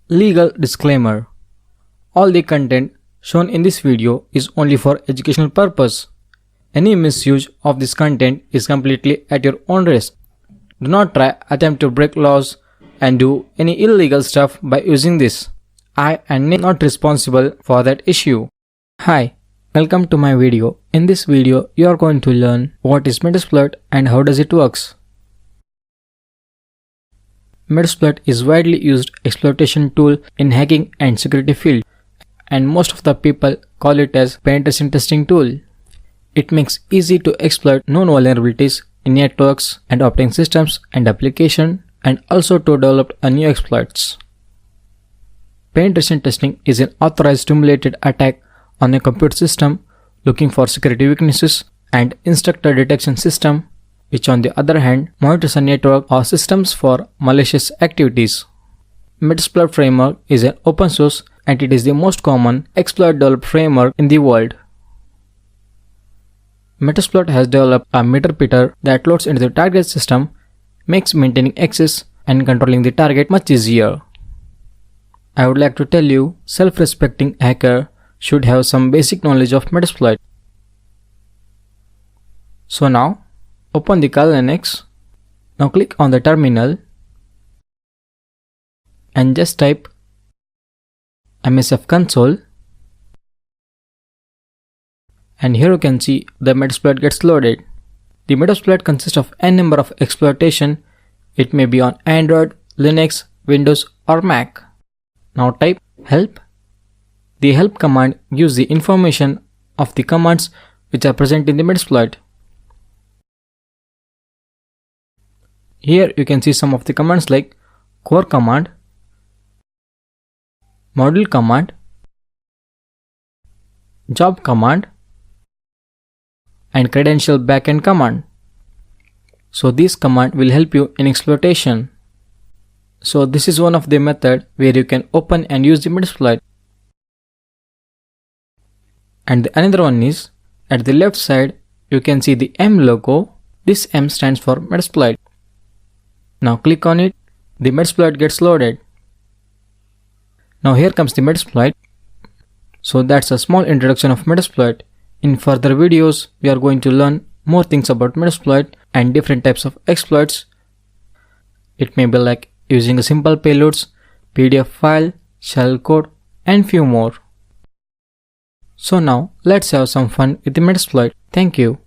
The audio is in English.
Legal disclaimer. All the content shown in this video is only for educational purpose. Any misuse of this content is completely at your own risk. Do not attempt to break laws and do any illegal stuff by using this. I am not responsible for that issue. Hi, welcome to my video. In this video, you are going to learn what is Metasploit and how does it works. Metasploit is widely used exploitation tool in hacking and security field, and most of the people call it as penetration testing tool. It makes easy to exploit known vulnerabilities in networks and operating systems and application, and also to develop new exploits. Penetration testing is an authorized simulated attack on a computer system looking for security weaknesses, and instructor detection system, which on the other hand monitors a network or systems for malicious activities. Metasploit framework is an open source and it is the most common exploit developed framework in the world. Metasploit has developed a meter that loads into the target system, makes maintaining access and controlling the target much easier. I would like to tell you, self-respecting hacker should have some basic knowledge of Metasploit. So now, open the Kali Linux. Now click on the terminal and just type msf console, and here you can see the Metasploit gets loaded. The Metasploit consists of n number of exploitation. It may be on Android, Linux, Windows or Mac. Now type help. The help command gives the information of the commands which are present in the Metasploit. Here you can see some of the commands like core command, module command, job command, and credential backend command. So this command will help you in exploitation. So this is one of the method where you can open and use the Metasploit. And the another one is, at the left side you can see the M logo. This M stands for Metasploit. Now click on it, the Metasploit gets loaded. Now here comes the Metasploit. So that's a small introduction of Metasploit. In further videos, we are going to learn more things about Metasploit and different types of exploits. It may be like using a simple payloads, PDF file, shell code and few more. So now let's have some fun with the Metasploit. Thank you.